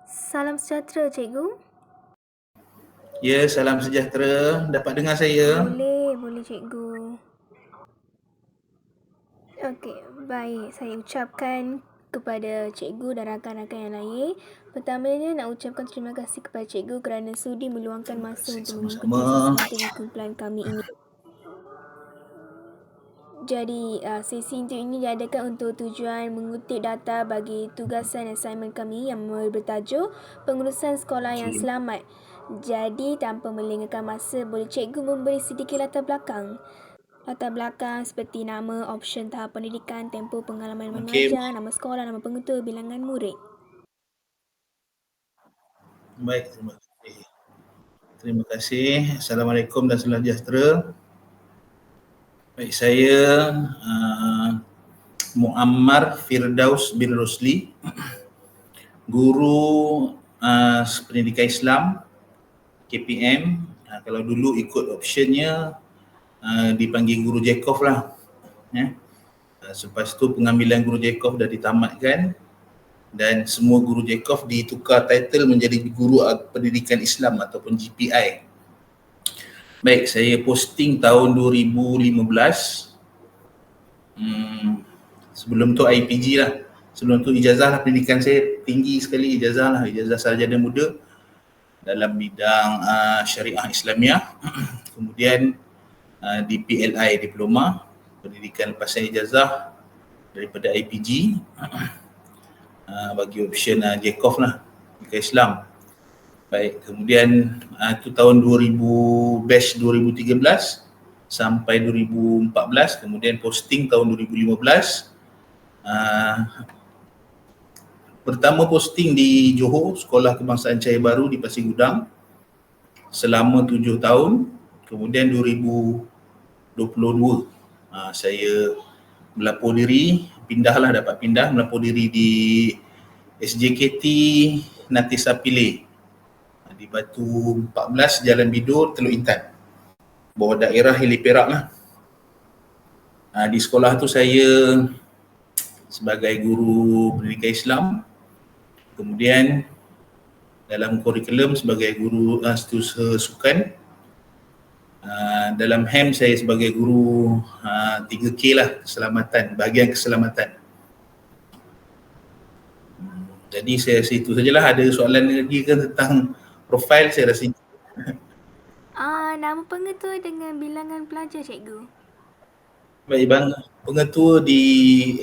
Salam sejahtera, cikgu. Ya, salam sejahtera. Dapat dengar saya? Boleh cikgu. Okey, baik. Saya ucapkan kepada cikgu dan rakan-rakan yang lain. Pertamanya nak ucapkan terima kasih kepada cikgu kerana sudi meluangkan Terima masa kasih untuk mengikuti sama-sama. sesi inti kumpulan kami ini. Jadi, sesi inti ini diadakan untuk tujuan mengutip data bagi tugasan assignment kami yang bertajuk Pengurusan Sekolah yang Okey. Selamat. Jadi, tanpa melengahkan masa, boleh cikgu memberi sedikit latar belakang? Latar belakang seperti nama, option tahap pendidikan, tempoh pengalaman Okey. mengajar, nama sekolah, nama pengetua, bilangan murid. Baik, terima kasih. Terima kasih. Assalamualaikum dan salam sejahtera. Baik, saya Muammar Firdaus bin Rosli, guru pendidikan Islam KPM. Kalau dulu ikut optionnya dipanggil guru Jacob lah. Selepas tu pengambilan guru Jacob dah ditamatkan dan semua guru Jacob ditukar title menjadi guru pendidikan Islam ataupun GPI. Baik, saya posting tahun 2015. Sebelum tu IPG lah. Sebelum tu ijazah lah, pendidikan saya tinggi sekali, ijazah sarjana muda dalam bidang syariah Islamiah. Kemudian di PLI, diploma pendidikan lepasan ijazah daripada IPG, bagi option Jacob lah, pendidikan Islam. Baik, kemudian itu tahun batch 2013 sampai 2014, kemudian posting tahun 2015. Pertama posting di Johor, Sekolah Kebangsaan Cahaya Baru di Pasir Gudang selama 7 tahun. Kemudian 2022 saya melapor diri, dapat pindah melapor diri di SJKT Natisa Pilih di Batu 14 Jalan Bidur, Teluk Intan, bawah daerah Hilir Perak lah. Di sekolah tu saya sebagai guru pendidikan Islam, kemudian dalam kurikulum sebagai guru setiausaha sukan, dalam HEM saya sebagai guru 3K lah, keselamatan, bahagian keselamatan. Jadi saya rasa itu sajalah. Ada soalan lagi ke tentang profil? Saya rasa Nama pengetua dengan bilangan pelajar, cikgu. baik bang, pengetua di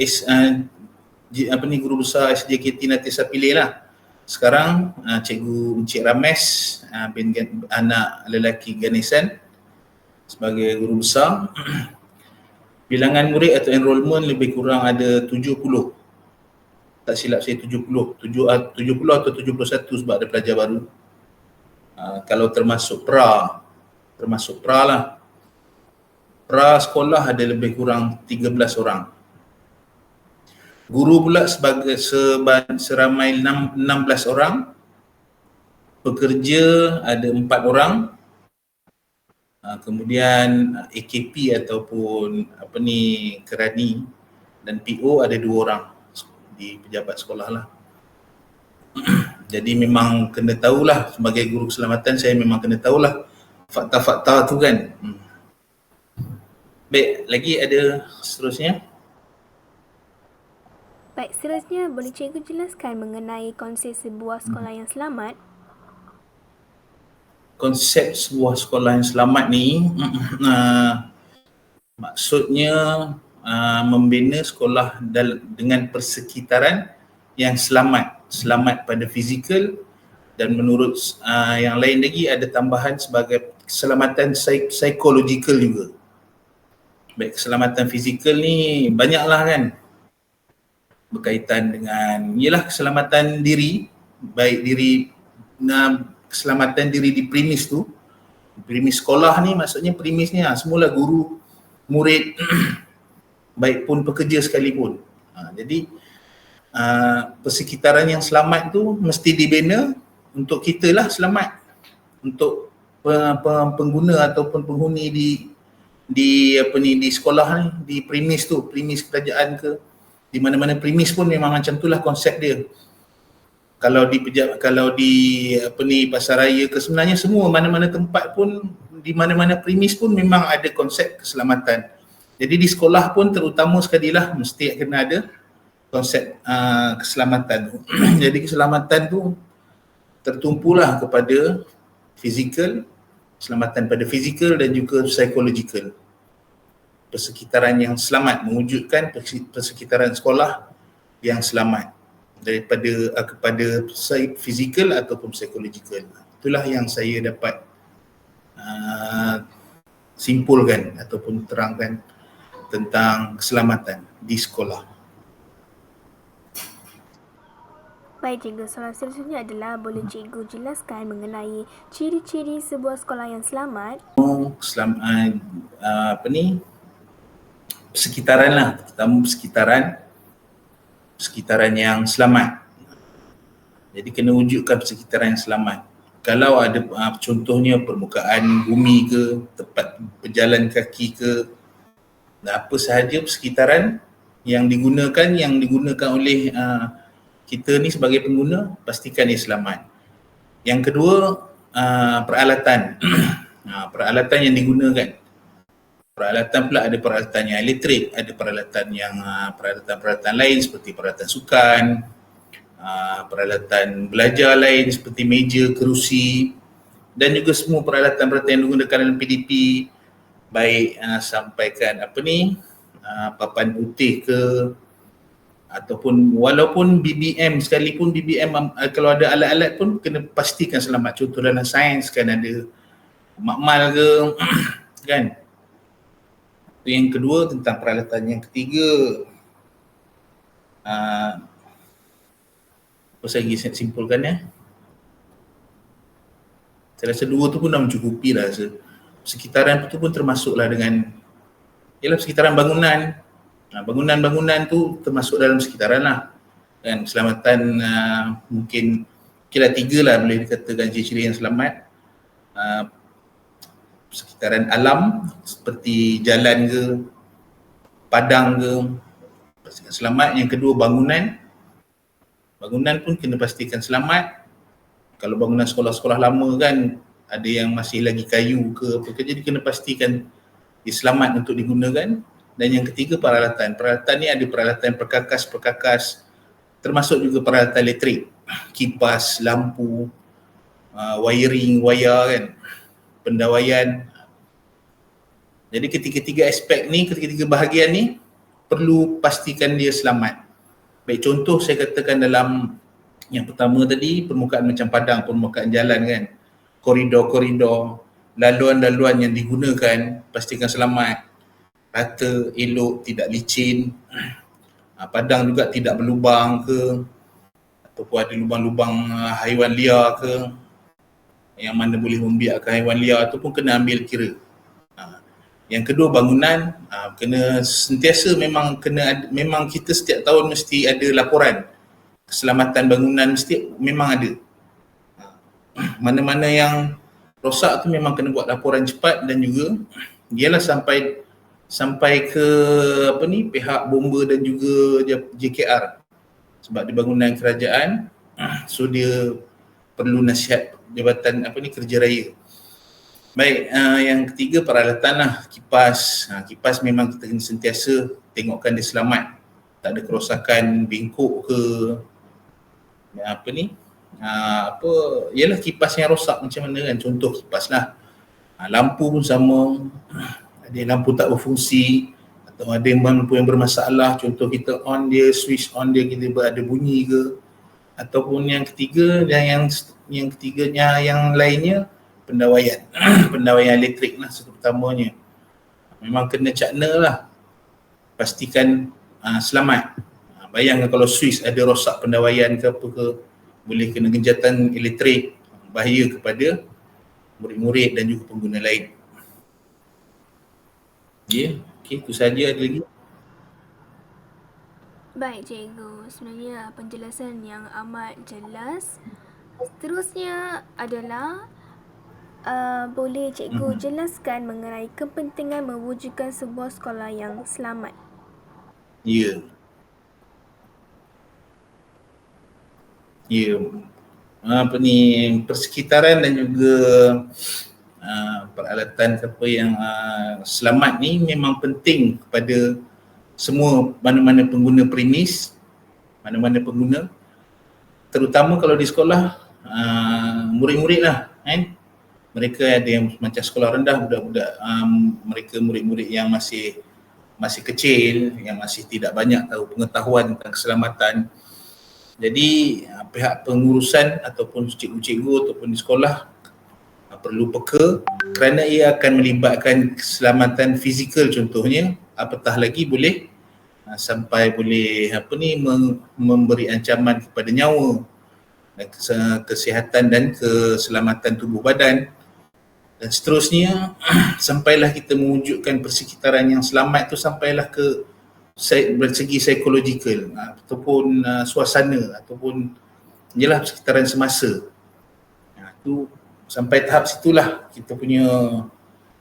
guru besar SJKT Natisa Pilih lah. Sekarang Encik Rames bin anak lelaki Ganesan sebagai guru besar. Bilangan murid atau enrolment lebih kurang ada 70. Tak silap saya 70 atau 71 sebab ada pelajar baru. Kalau termasuk pra lah. Pra sekolah ada lebih kurang 13 orang. Guru pula seramai 16 orang. Pekerja ada 4 orang. Kemudian AKP ataupun kerani dan PO ada 2 orang di pejabat sekolah lah. Jadi memang kena tahulah, sebagai guru keselamatan saya memang kena tahulah fakta-fakta tu kan. Baik, lagi ada seterusnya? Baik, seterusnya boleh cikgu jelaskan mengenai konsep sebuah sekolah yang selamat? Konsep sebuah sekolah yang selamat ni maksudnya membina sekolah dengan persekitaran yang selamat pada fizikal, dan menurut yang lain lagi ada tambahan sebagai keselamatan psikologikal juga. Baik, keselamatan fizikal ni banyaklah kan, berkaitan dengan keselamatan diri, baik keselamatan diri di premis tu. Premis sekolah ni maksudnya premisnya semula guru, murid, baik pun pekerja sekalipun. Jadi persekitaran yang selamat tu mesti dibina untuk kita lah selamat, untuk pengguna ataupun penghuni di sekolah ni, di premis tu, premis kerajaan ke, di mana-mana premis pun memang macam itulah konsep dia. kalau di pasaraya ke, sebenarnya semua mana-mana tempat pun, di mana-mana premis pun memang ada konsep keselamatan. Jadi di sekolah pun terutama sekali lah mesti kena ada konsep keselamatan tu. Jadi keselamatan tu tertumpulah kepada fizikal, keselamatan pada fizikal dan juga psikologikal. Persekitaran yang selamat, mewujudkan persekitaran sekolah yang selamat daripada kepada fizikal ataupun psikologikal. Itulah yang saya dapat simpulkan ataupun terangkan tentang keselamatan di sekolah. Baik cikgu, soalan seterusnya adalah boleh cikgu jelaskan mengenai ciri-ciri sebuah sekolah yang selamat? Persekitaran lah, terutama persekitaran yang selamat. Jadi kena wujudkan persekitaran yang selamat. Kalau ada contohnya permukaan bumi ke, tempat berjalan kaki ke, apa sahaja persekitaran yang digunakan oleh kita ni sebagai pengguna, pastikan ia selamat. Yang kedua, peralatan. Peralatan yang digunakan. Peralatan pula ada peralatan yang elektrik, ada peralatan yang peralatan lain seperti peralatan sukan, peralatan belajar lain seperti meja, kerusi, dan juga semua peralatan-peralatan yang digunakan dalam PDP, baik sampaikan papan putih ke, ataupun walaupun BBM sekalipun, BBM kalau ada alat-alat pun kena pastikan selamat. Contoh dalam sains kan ada makmal ke kan. Itu yang kedua tentang peralatan. Yang ketiga, apa saya lagi simpulkan ya? Saya rasa dua tu pun dah mencukupi lah rasa. Sekitaran tu pun termasuklah dengan, ialah sekitaran bangunan. Bangunan-bangunan tu termasuk dalam sekitaran lah. Kan, keselamatan mungkin kira tiga lah boleh dikatakan ciri-ciri yang selamat. Sekitaran alam seperti jalan ke, padang ke, pastikan selamat. Yang kedua bangunan. Bangunan pun kena pastikan selamat. Kalau bangunan sekolah-sekolah lama kan ada yang masih lagi kayu ke apa ke, jadi kena pastikan dia selamat untuk digunakan. Dan yang ketiga peralatan. Peralatan ni ada peralatan perkakas, termasuk juga peralatan elektrik, kipas, lampu, wiring, wayar kan, pendawaian. Jadi ketiga-tiga aspek ni, ketiga-tiga bahagian ni perlu pastikan dia selamat. Baik, contoh saya katakan dalam yang pertama tadi, permukaan macam padang, permukaan jalan kan, koridor-koridor, laluan-laluan yang digunakan pastikan selamat, rata, elok, tidak licin. Padang juga tidak berlubang ke, ataupun ada lubang-lubang haiwan liar ke, yang mana boleh membiarkan haiwan liar tu pun kena ambil kira. Yang kedua bangunan, kena sentiasa memang kita setiap tahun mesti ada laporan keselamatan bangunan, mesti memang ada. Mana-mana yang rosak tu memang kena buat laporan cepat, dan juga ialah sampai ke pihak bomba dan juga JKR, sebab di bangunan kerajaan, so dia perlu nasihat Jabatan Kerja Raya. Baik, yang ketiga peralatan lah, kipas. Kipas memang kita kena sentiasa tengokkan dia selamat, tak ada kerosakan bengkok ke, ialah kipas yang rosak macam mana kan, contoh kipas lah. Lampu pun sama, ada yang lampu tak berfungsi atau ada yang lampu yang bermasalah, contoh kita on dia, switch on dia, kita ada bunyi ke. Ataupun yang ketiga, dan yang ketiganya yang lainnya, pendawaian. Pendawaian elektrik lah terutamanya, memang kena cakna lah, pastikan selamat. Bayangkan kalau switch ada rosak pendawaian ke apa ke, boleh kena genjatan elektrik, bahaya kepada murid-murid dan juga pengguna lain. Ya, okey, itu saja. Ada lagi? Baik cikgu, sebenarnya penjelasan yang amat jelas. Seterusnya adalah boleh cikgu jelaskan mengenai kepentingan mewujudkan sebuah sekolah yang selamat? Ya. Ya, persekitaran dan juga peralatan apa yang selamat ni memang penting kepada semua mana-mana pengguna premis, mana-mana pengguna, terutama kalau di sekolah murid-murid lah kan. Mereka ada yang macam sekolah rendah, budak-budak mereka murid-murid yang masih kecil, yang masih tidak banyak tahu pengetahuan tentang keselamatan. Jadi pihak pengurusan ataupun cikgu-cikgu ataupun di sekolah perlu peka kerana ia akan melibatkan keselamatan fizikal contohnya, apatah lagi boleh sampai boleh memberi ancaman kepada nyawa dan kesihatan dan keselamatan tubuh badan dan seterusnya. Sampailah kita mewujudkan persekitaran yang selamat tu sampailah ke bersegi psikologikal ataupun suasana ataupun jelah persekitaran semasa. Tu sampai tahap situlah kita punya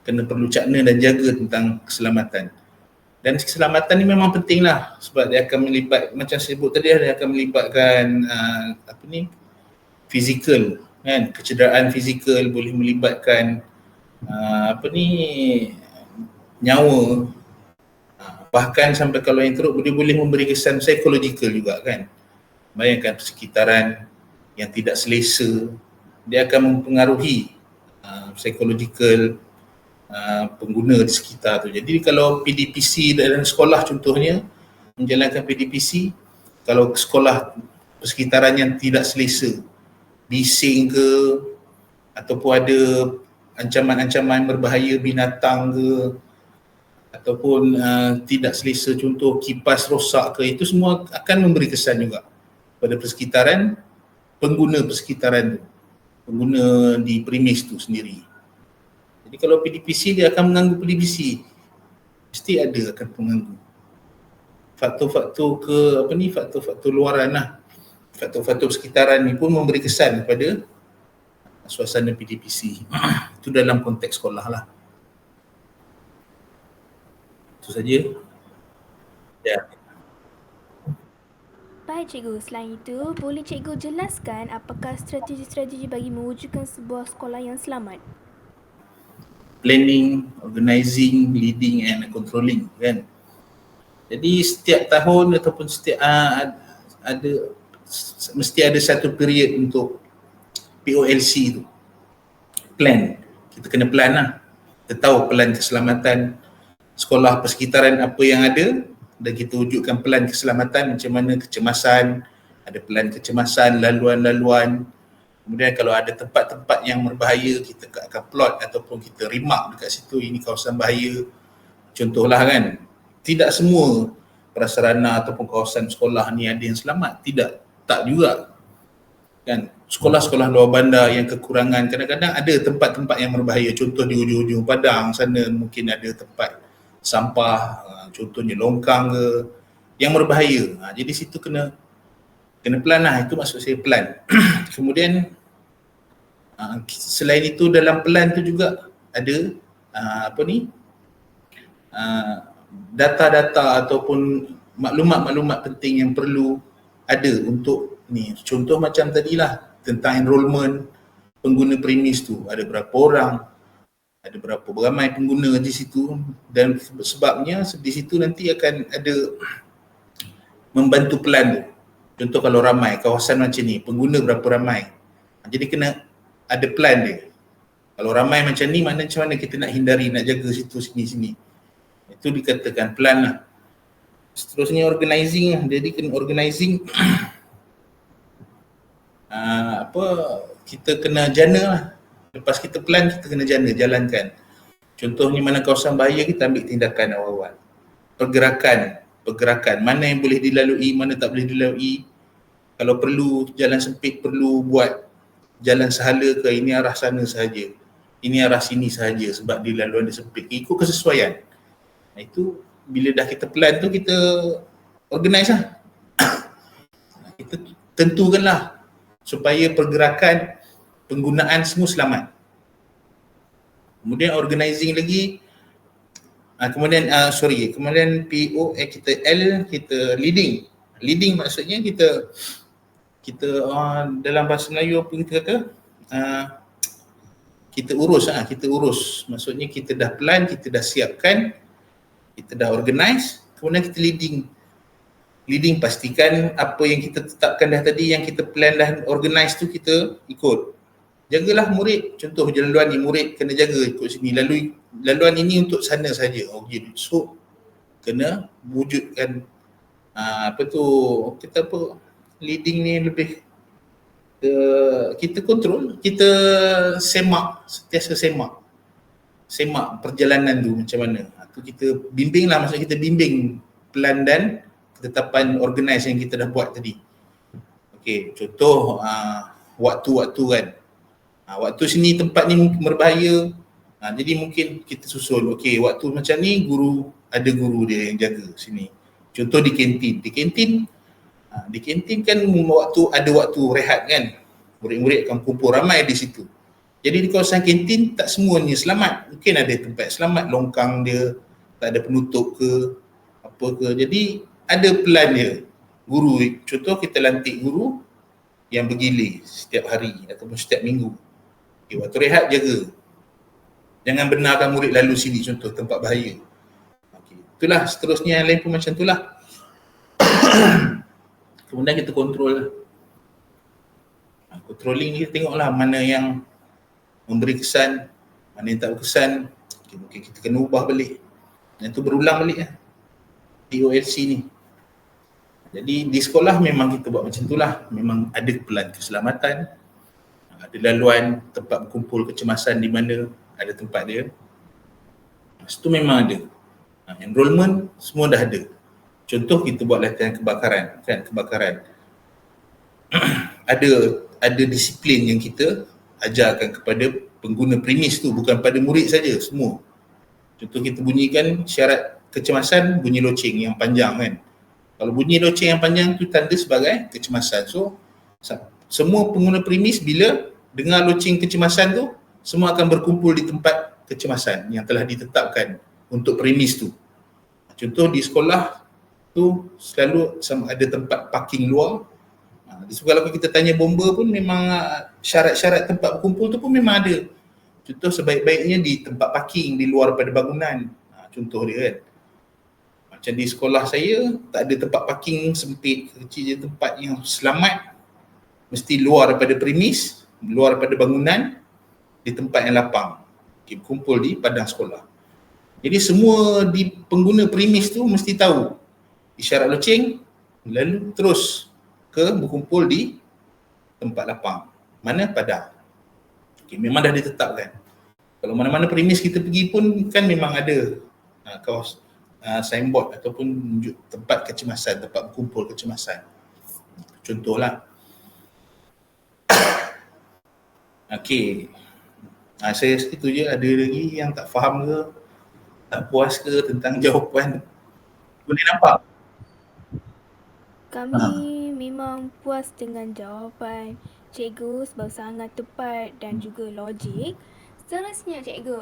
kena perlu cakna dan jaga tentang keselamatan. Dan keselamatan ni memang penting lah sebab dia akan melibat, macam saya sebut tadi, dia akan melibatkan fizikal kan, kecederaan fizikal, boleh melibatkan nyawa, bahkan sampai kalau yang teruk boleh memberi kesan psikologikal juga kan. Bayangkan persekitaran yang tidak selesa, dia akan mempengaruhi psikologikal pengguna di sekitar tu. Jadi kalau PDPC dalam sekolah contohnya menjalankan PDPC, kalau sekolah persekitaran yang tidak selesa, bising ke ataupun ada ancaman-ancaman berbahaya binatang ke ataupun tidak selesa, contoh kipas rosak ke, itu semua akan memberi kesan juga pada persekitaran, pengguna persekitaran tu, pengguna di premis tu sendiri. Jadi kalau PDPC dia akan mengganggu PDPC, mesti ada akan mengganggu. Faktor-faktor faktor-faktor luaran lah, faktor-faktor persekitaran ni pun memberi kesan kepada suasana PDPC. Itu dalam konteks sekolah lah. Itu saja. Ya. Baik cikgu, selain itu boleh cikgu jelaskan apakah strategi-strategi bagi mewujudkan sebuah sekolah yang selamat? Planning, organizing, leading and controlling kan. Jadi setiap tahun ataupun setiap mesti ada satu period untuk POLC tu. Plan. Kita kena plan lah. Kita tahu plan keselamatan sekolah persekitaran apa yang ada dan kita wujudkan plan keselamatan macam mana kecemasan, ada plan kecemasan, laluan-laluan. Kemudian kalau ada tempat-tempat yang berbahaya, kita akan plot ataupun kita remark dekat situ, ini kawasan bahaya. Contohlah kan, tidak semua prasarana ataupun kawasan sekolah ni ada yang selamat. Tidak, tak juga. Kan, sekolah-sekolah luar bandar yang kekurangan, kadang-kadang ada tempat-tempat yang berbahaya. Contoh di hujung-hujung padang sana mungkin ada tempat sampah, contohnya longkang ke, yang berbahaya. Jadi situ kena plan lah, itu maksud saya plan. Kemudian selain itu dalam plan tu juga ada data-data ataupun maklumat-maklumat penting yang perlu ada untuk ni. Contoh macam tadilah tentang enrolment pengguna premis tu, ada berapa orang, ada berapa ramai pengguna di situ, dan sebabnya di situ nanti akan ada membantu plan tu. Contoh kalau ramai kawasan macam ni, pengguna berapa ramai, jadi kena ada plan dia. Kalau ramai macam ni, maknanya macam mana kita nak hindari, nak jaga situ sini-sini, itu dikatakan plan lah. Seterusnya organizing lah, jadi kena organizing kita kena jana lah. Lepas kita plan, kita kena jana, jalankan. Contohnya mana kawasan bahaya, kita ambil tindakan awal-awal. Pergerakan, mana yang boleh dilalui, mana tak boleh dilalui. Kalau perlu jalan sempit, perlu buat jalan sehala ke, ini arah sana sahaja, ini arah sini sahaja sebab di laluan dia sempit. Ikut kesesuaian. Itu bila dah kita plan tu, kita organize lah. Kita tentukanlah supaya pergerakan, penggunaan semua selamat. Kemudian organizing lagi, kemudian PO kita L, kita leading maksudnya kita kita dalam bahasa Melayu apa kita kata, kita urus, maksudnya kita dah plan, kita dah siapkan, kita dah organize, kemudian kita leading pastikan apa yang kita tetapkan dah tadi, yang kita plan dah organize tu kita ikut. Jagalah murid, contoh laluan ni murid kena jaga ikut sini, laluan ini untuk sana saja. Okey, so kena wujudkan leading ni lebih kita kontrol, kita sentiasa semak perjalanan tu macam mana. Tu kita bimbing lah, maksudnya kita bimbing plan dan ketetapan organize yang kita dah buat tadi. Okey, contoh waktu-waktu kan. Waktu sini tempat ni mungkin berbahaya. Jadi mungkin kita susun, okey waktu macam ni ada guru dia yang jaga sini. Contoh di kantin. Di kantin kan ada waktu rehat kan. Murid-murid akan kumpul ramai di situ. Jadi di kawasan kantin tak semuanya selamat. Mungkin ada tempat selamat, longkang dia tak ada penutup ke apa ke. Jadi ada plan dia. Guru, contoh kita lantik guru yang bergilir setiap hari ataupun setiap minggu. Okay, waktu rehat jaga. Jangan benarkan murid lalu sini, contoh tempat bahaya. Okay. Itulah seterusnya yang lain pun macam itulah. Kemudian kita kontrol. Controlling ni tengoklah mana yang memberi kesan, mana yang tak berkesan. Okay, mungkin kita kena ubah balik. Dan itu berulang balik lah. TOLC ni. Jadi di sekolah memang kita buat macam itulah. Memang ada pelan keselamatan. Ada laluan tempat berkumpul kecemasan di mana ada tempat dia. Itu memang ada. Enrollment semua dah ada. Contoh kita buat latihan kebakaran, kan, kebakaran. ada disiplin yang kita ajarkan kepada pengguna premis tu, bukan pada murid saja, semua. Contoh kita bunyikan syarat kecemasan, bunyi loceng yang panjang kan. Kalau bunyi loceng yang panjang tu tanda sebagai kecemasan. So semua pengguna premis bila dengar loceng kecemasan tu, semua akan berkumpul di tempat kecemasan yang telah ditetapkan untuk premis tu. Contoh di sekolah tu selalu ada tempat parking luar. So kalau kita tanya bomba pun memang syarat-syarat tempat berkumpul tu pun memang ada. Contoh sebaik-baiknya di tempat parking di luar daripada bangunan. Contoh dia kan. Macam di sekolah saya tak ada tempat parking sempit, kecil je, tempat yang selamat mesti luar daripada premis, luar daripada bangunan, di tempat yang lapang. Okay, berkumpul di padang sekolah. Jadi semua di pengguna premis tu mesti tahu isyarat loceng, lalu terus berkumpul di tempat lapang. Mana? Padang. Okay, memang dah ditetapkan. Kalau mana-mana premis kita pergi pun kan memang ada signboard ataupun tunjuk tempat kecemasan, tempat berkumpul kecemasan. Contohlah. Okey. Saya itu je. Ada lagi yang tak faham ke, tak puas ke tentang jawapan? Boleh nampak? Kami memang puas dengan jawapan cikgu sebab sangat tepat dan juga logik. Seterusnya cikgu,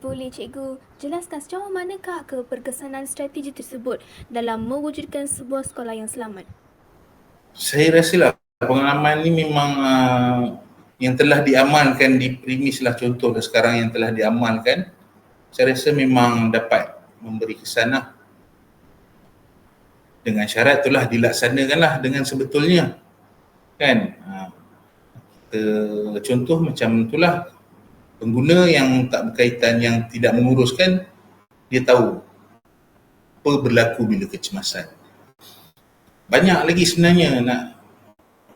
boleh cikgu jelaskan sejauh manakah keberkesanan strategi tersebut dalam mewujudkan sebuah sekolah yang selamat? Saya rasalah pengalaman ni memang yang telah diamalkan di premis lah, contoh sekarang yang telah diamalkan, saya rasa memang dapat memberi kesan lah. Dengan syarat itulah dilaksanakanlah dengan sebetulnya. Kan? Contoh macam itulah, pengguna yang tak berkaitan, yang tidak menguruskan, dia tahu apa berlaku bila kecemasan. Banyak lagi sebenarnya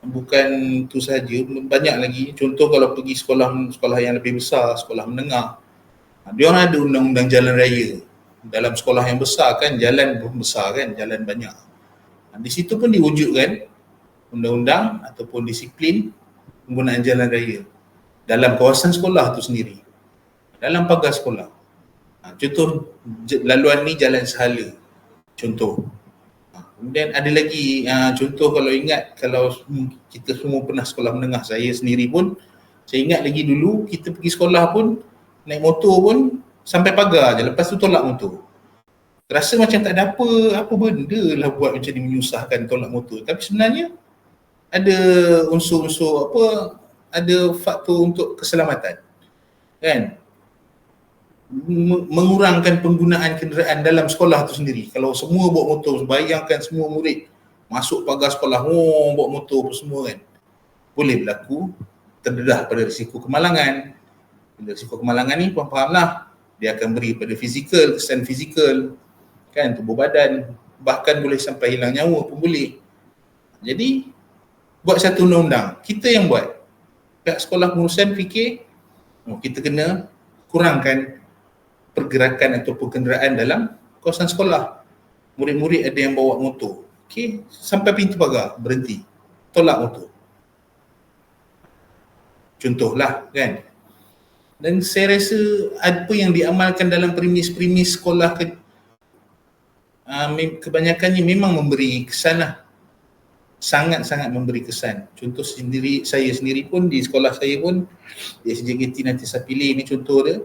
bukan tu saja, banyak lagi. Contoh kalau pergi sekolah yang lebih besar, sekolah menengah, dia orang ada undang-undang jalan raya. Dalam sekolah yang besar kan, jalan pun besar kan, jalan banyak. Di situ pun diwujudkan undang-undang ataupun disiplin penggunaan jalan raya dalam kawasan sekolah tu sendiri, dalam pagar sekolah. Contoh laluan ni jalan sehala, contoh. Kemudian ada lagi contoh, kalau ingat, kalau kita semua pernah sekolah menengah, saya sendiri pun, saya ingat lagi dulu kita pergi sekolah pun naik motor pun sampai pagar je, lepas tu tolak motor. Rasa macam tak ada apa benda lah buat macam ni, menyusahkan tolak motor. Tapi sebenarnya ada unsur-unsur apa, ada faktor untuk keselamatan, kan? Mengurangkan penggunaan kenderaan dalam sekolah tu sendiri. Kalau semua bawa motor, bayangkan semua murid masuk pagar sekolah, bawa motor apa semua kan, boleh berlaku terdedah pada risiko kemalangan. Bila risiko kemalangan ni faham lah, dia akan beri pada fizikal, kesan fizikal, kan, tubuh badan, bahkan boleh sampai hilang nyawa pun boleh. Jadi buat satu undang-undang, kita yang buat. Pihak sekolah pengurusan fikir, kita kena kurangkan pergerakan ataupun kenderaan dalam kawasan sekolah. Murid-murid ada yang bawa motor, okey, sampai pintu pagar, berhenti, tolak motor. Contohlah, kan. Dan saya rasa apa yang diamalkan dalam premis-premis sekolah kebanyakannya memang memberi kesan lah. Sangat-sangat memberi kesan. Contoh sendiri, saya sendiri pun di sekolah saya pun, di SJKT Nanti Sapilih ni contoh dia,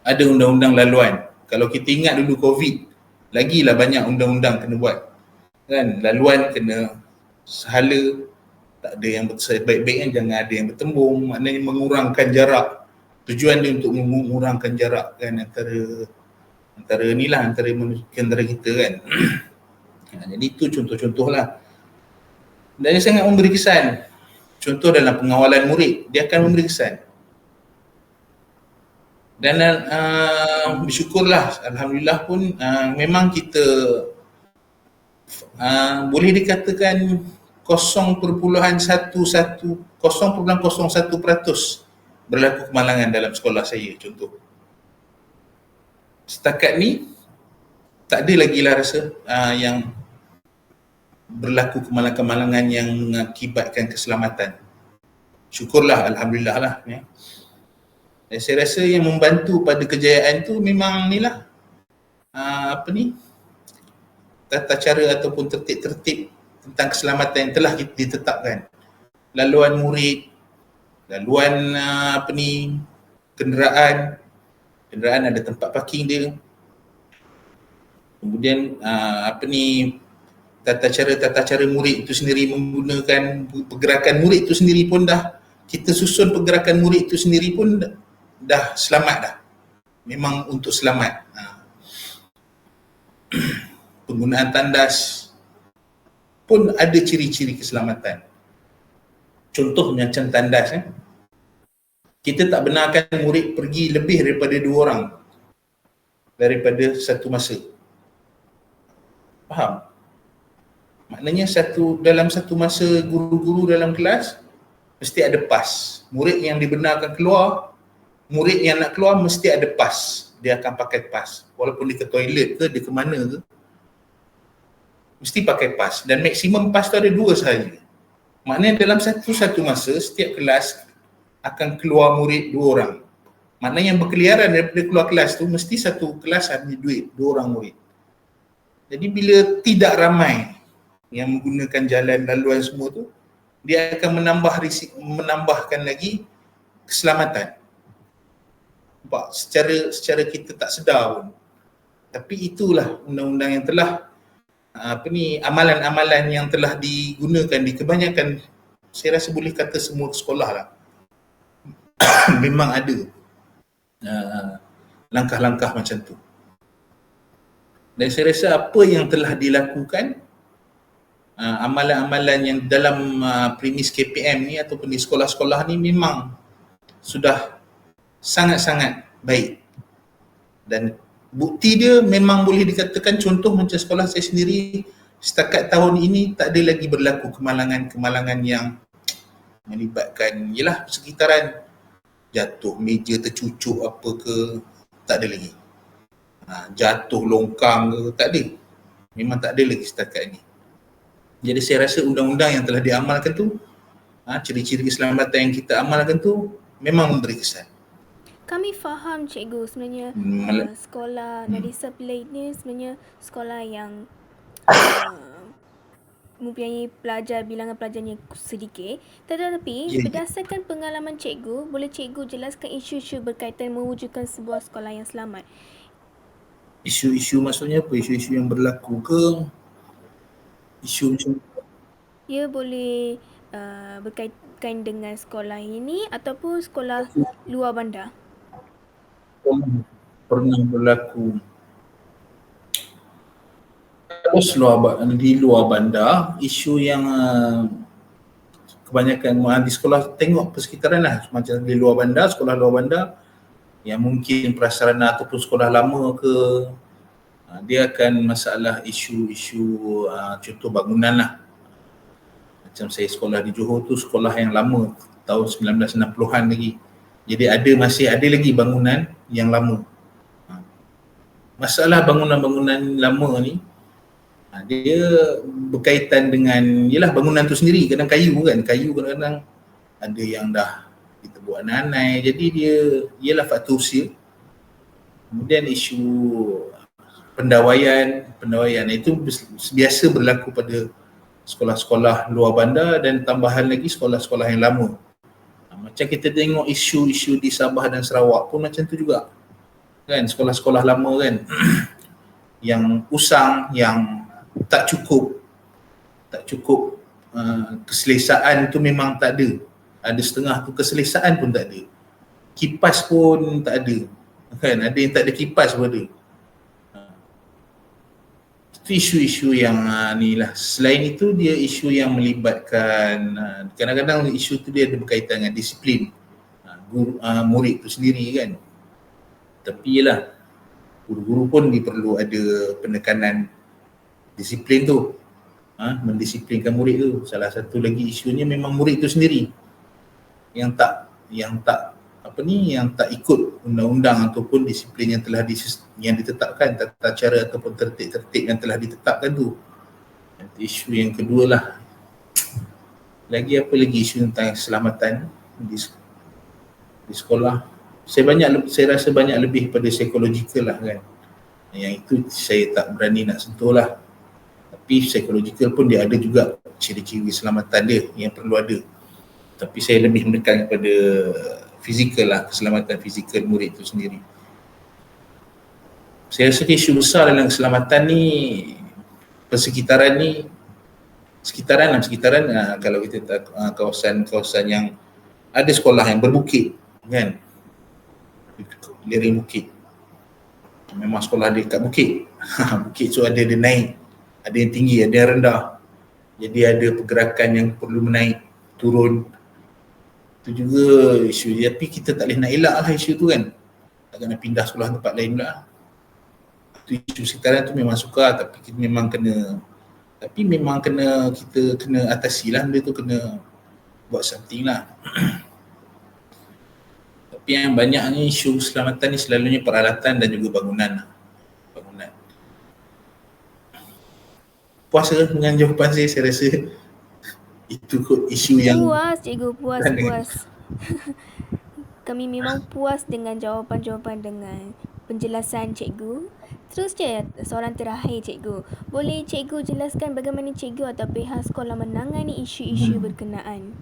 ada undang-undang laluan. Kalau kita ingat dulu COVID, lagilah banyak undang-undang kena buat. Kan, laluan kena sehala, tak ada yang sebaik-baiknya jangan ada yang bertembung, maknanya mengurangkan jarak. Tujuan dia untuk mengurangkan jarak kan antara inilah, antara kita kan. Jadi itu contoh-contoh lah. Dan dia sangat memberi kesan. Contoh dalam pengawalan murid, dia akan memberi kesan. Dan bersyukurlah, alhamdulillah pun memang kita boleh dikatakan 0.01% berlaku kemalangan dalam sekolah saya contoh. Setakat ni tak ada lagi lah rasa yang berlaku kemalangan yang mengakibatkan keselamatan. Syukurlah, alhamdulillah lah ya. Dan saya rasa yang membantu pada kejayaan tu memang ni lah tata cara ataupun tertib-tertib tentang keselamatan yang telah ditetapkan. Laluan murid, laluan kenderaan ada tempat parking dia. Kemudian tata cara murid itu sendiri, menggunakan pergerakan murid itu sendiri pun dah kita susun, pergerakan murid itu sendiri pun dah selamat dah. Memang untuk selamat. Penggunaan tandas pun ada ciri-ciri keselamatan. Contoh macam tandas, kita tak benarkan murid pergi lebih daripada 2 orang daripada satu masa. Faham? Maknanya dalam satu masa guru-guru dalam kelas mesti ada pas. Murid yang dibenarkan keluar, murid yang nak keluar mesti ada pas. Dia akan pakai pas. Walaupun dia ke toilet ke, dia ke mana ke, mesti pakai pas. Dan maksimum pas tu ada 2 sahaja. Maknanya dalam satu masa, setiap kelas akan keluar murid 2 orang. Maknanya yang berkeliaran daripada keluar kelas tu, mesti satu kelas hanya 2 orang murid. Jadi bila tidak ramai yang menggunakan jalan laluan semua tu, dia akan menambahkan lagi keselamatan. Nampak? Secara kita tak sedar pun. Tapi itulah undang-undang yang telah amalan-amalan yang telah digunakan di kebanyakan, saya rasa boleh kata semua sekolah lah. Memang ada langkah-langkah macam tu. Dan saya rasa apa yang telah dilakukan, amalan-amalan yang dalam premis KPM ni ataupun di sekolah-sekolah ni memang sudah sangat-sangat baik. Dan bukti dia memang boleh dikatakan, contoh macam sekolah saya sendiri, setakat tahun ini tak ada lagi berlaku kemalangan yang melibatkan sekitaran jatuh meja tercucuk apa ke, tak ada lagi. Jatuh longkang ke, tak ada. Memang tak ada lagi setakat ini. Jadi saya rasa undang-undang yang telah diamalkan tu, ciri-ciri keselamatan yang kita amalkan tu memang memberi kesan. Kami faham cikgu, sebenarnya sekolah Nadi Sapilih ni sebenarnya sekolah yang mempunyai bilangan pelajarnya sedikit. Tetapi berdasarkan pengalaman cikgu, boleh cikgu jelaskan isu-isu berkaitan mewujudkan sebuah sekolah yang selamat? Isu-isu maksudnya apa? Isu-isu yang berlaku ke? Isu macam Ia boleh berkaitan dengan sekolah ini ataupun sekolah luar bandar. Pernah berlaku di luar bandar, isu yang kebanyakan di sekolah tengok persekitaran lah, macam di luar bandar, sekolah luar bandar yang mungkin prasarana ataupun sekolah lama ke, dia akan masalah isu-isu contoh bangunan lah. Macam saya sekolah di Johor tu sekolah yang lama, tahun 1960-an lagi. Jadi masih ada lagi bangunan yang lama. Masalah bangunan-bangunan lama ni, dia berkaitan dengan, yelah bangunan tu sendiri, kadang kayu kan, kayu kadang-kadang ada yang dah kita buat nanai, jadi dia, ialah faktor usia. Kemudian isu pendawaian itu biasa berlaku pada sekolah-sekolah luar bandar dan tambahan lagi sekolah-sekolah yang lama. Macam kita tengok isu-isu di Sabah dan Sarawak pun macam tu juga kan, sekolah-sekolah lama kan yang usang, yang tak cukup keselesaan tu memang tak ada setengah tu keselesaan pun tak ada, kipas pun tak ada kan, ada yang tak ada kipas pun ada. Itu isu-isu yang ni lah. Selain itu dia isu yang melibatkan, kadang-kadang isu tu dia ada berkaitan dengan disiplin murid tu sendiri kan. Tapi yelah, guru-guru pun perlu ada penekanan disiplin tu, mendisiplinkan murid tu. Salah satu lagi isunya memang murid tu sendiri yang tak ikut undang-undang ataupun disiplin yang telah ditetapkan, tata cara ataupun tertib yang telah ditetapkan tu. Isu yang kedua lah, lagi apa lagi isu tentang keselamatan di sekolah. Saya rasa banyak lebih pada psikologikal lah kan. Yang itu saya tak berani nak sentuh lah. Tapi psikologikal pun dia ada juga ciri-ciri keselamatan dia yang perlu ada. Tapi saya lebih menekan kepada fizikal lah, keselamatan fizikal murid itu sendiri. Saya rasa isu besar dalam keselamatan ni, persekitaran ni, sekitaran kalau kita kawasan-kawasan yang ada sekolah yang berbukit kan, lereng bukit, memang sekolah dia kat bukit bukit tu ada dia naik, ada yang tinggi, ada yang rendah, jadi ada pergerakan yang perlu menaik turun. Itu juga isu, tapi kita tak boleh nak elak lah isu tu kan, tak kena pindah sekolah tempat lain pula. Itu isu sekitaran tu memang sukar, tapi kita memang kena kita kena atasi lah benda tu, kena buat something lah. Tapi yang banyak ni isu keselamatan ni selalunya peralatan dan juga bangunan. Puas ke dengan jawapan saya rasa itu isu yang puas cikgu, puas. Kami memang puas dengan jawapan-jawapan dengan penjelasan cikgu. Terus je soalan terakhir cikgu. Boleh cikgu jelaskan bagaimana cikgu atau pihak sekolah menangani isu-isu berkenaan?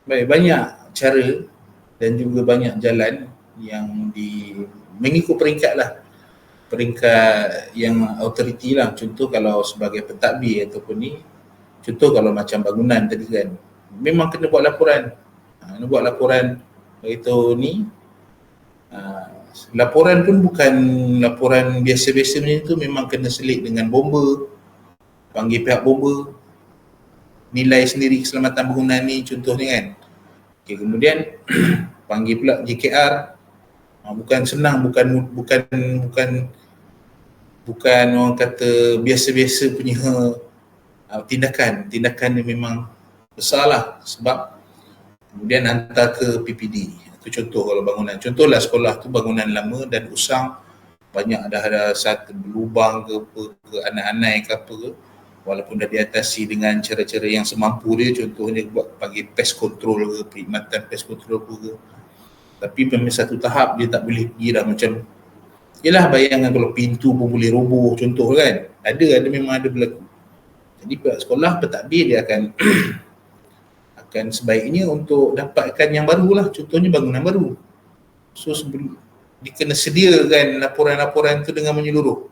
Baik, banyak cara dan juga banyak jalan yang mengikut peringkat lah, peringkat yang autoriti lah. Contoh kalau sebagai pentadbir ataupun ni, contoh kalau macam bangunan tadi kan, memang kena buat laporan. Beritahu ni, laporan pun bukan laporan biasa-biasa macam tu, memang kena selit dengan bomba, panggil pihak bomba, nilai sendiri keselamatan bangunan ni contohnya kan. Okay, kemudian panggil pula JKR. Bukan senang, bukan orang kata biasa-biasa punya tindakan ni memang besar lah, sebab kemudian hantar ke PPD. Itu contoh kalau bangunan. Contohlah sekolah tu bangunan lama dan usang, banyak dah ada satu lubang ke anai-anai ke apa ke, walaupun dah diatasi dengan cara-cara yang semampu dia, contohnya buat panggil pest control ke, perkhidmatan pest control ke, tapi memang satu tahap dia tak boleh pergi dah macam Yelah, bayangkan kalau pintu pun boleh roboh contoh kan. Memang ada berlaku. Jadi pihak sekolah pentadbir dia akan akan sebaiknya untuk dapatkan yang baru lah, contohnya bangunan baru. So dia kena sediakan laporan-laporan tu dengan menyeluruh.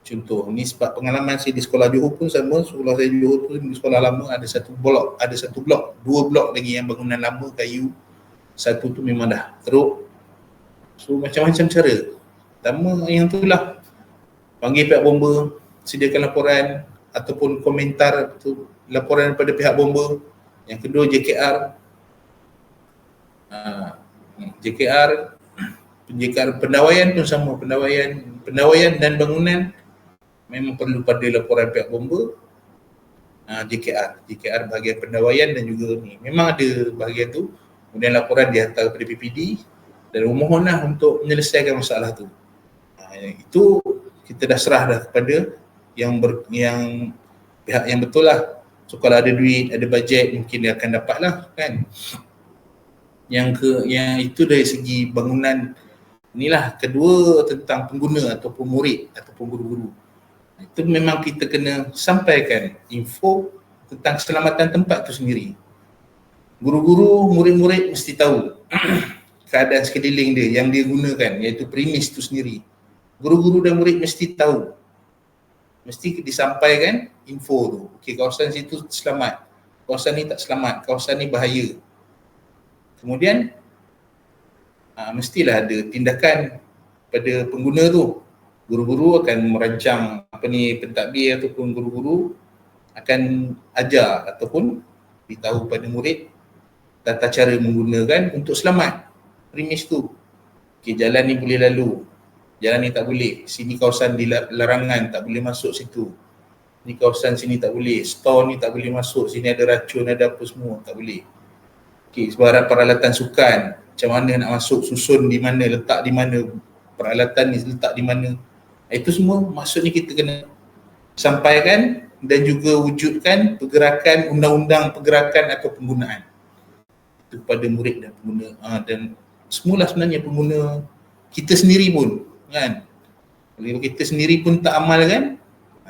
Contoh, ni sebab pengalaman saya di sekolah Johor pun sama. Sekolah saya di Johor tu, di sekolah lama ada satu blok, dua blok lagi yang bangunan lama kayu. Satu tu memang dah teruk. So macam-macam cara. Pertama yang tu lah, panggil pihak bomba, sediakan laporan ataupun komentar tu, laporan daripada pihak bomba. Yang kedua JKR. JKR pendawaian pun sama, pendawaian dan bangunan memang perlu pada laporan pihak bomba. JKR bahagian pendawaian dan juga ni memang ada bahagian tu. Kemudian laporan dihantar kepada PPD dan memohonlah untuk menyelesaikan masalah tu. Itu kita dah serah dah kepada yang pihak yang betul lah. So kalau ada duit, ada bajet, mungkin dia akan dapat lah kan. Yang itu dari segi bangunan. Inilah kedua tentang pengguna ataupun murid ataupun guru-guru. Itu memang kita kena sampaikan info tentang keselamatan tempat tu sendiri. Guru-guru, murid-murid mesti tahu keadaan sekeliling dia yang dia gunakan, iaitu premis tu sendiri. Guru-guru dan murid mesti tahu. Mesti disampaikan info tu. Okey, kawasan situ selamat. Kawasan ni tak selamat. Kawasan ni bahaya. Kemudian mestilah ada tindakan pada pengguna tu. Guru-guru akan merancang pentadbir ataupun guru-guru akan ajar ataupun beritahu pada murid tata cara menggunakan untuk selamat premis tu. Okey, jalan ni boleh lalu, jalan ni tak boleh, sini kawasan larangan, tak boleh masuk situ. Ni kawasan sini tak boleh, store ni tak boleh masuk, sini ada racun, ada apa semua, tak boleh. Okey, sebarang peralatan sukan, macam mana nak masuk, susun di mana, letak di mana, peralatan ni letak di mana. Itu semua maksudnya kita kena sampaikan dan juga wujudkan pergerakan undang-undang pergerakan atau penggunaan itu kepada murid dan pengguna. Dan semualah sebenarnya pengguna kita sendiri pun kan. Kalau kita sendiri pun tak amal kan,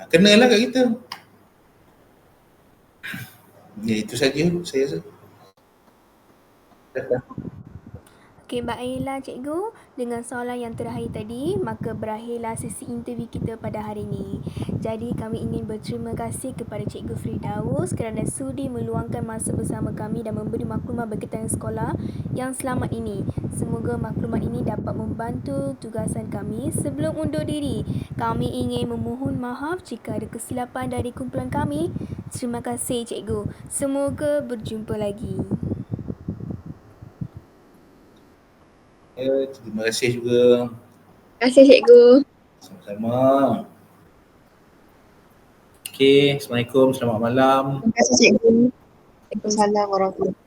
kenalah kat kita. Ya, itu saja saya rasa. Okey, baiklah cikgu. Dengan soalan yang terakhir tadi, maka berakhirlah sesi interview kita pada hari ini. Jadi kami ingin berterima kasih kepada Cikgu Firdaus kerana sudi meluangkan masa bersama kami dan memberi maklumat berkaitan sekolah yang selamat ini. Semoga maklumat ini dapat membantu tugasan kami. Sebelum undur diri, kami ingin memohon maaf jika ada kesilapan dari kumpulan kami. Terima kasih cikgu. Semoga berjumpa lagi. Terima kasih juga. Terima kasih cikgu. Sama-sama. Okey, Assalamualaikum, selamat malam. Terima kasih cikgu. Waalaikumsalam warahmatullahi wabarakatuh.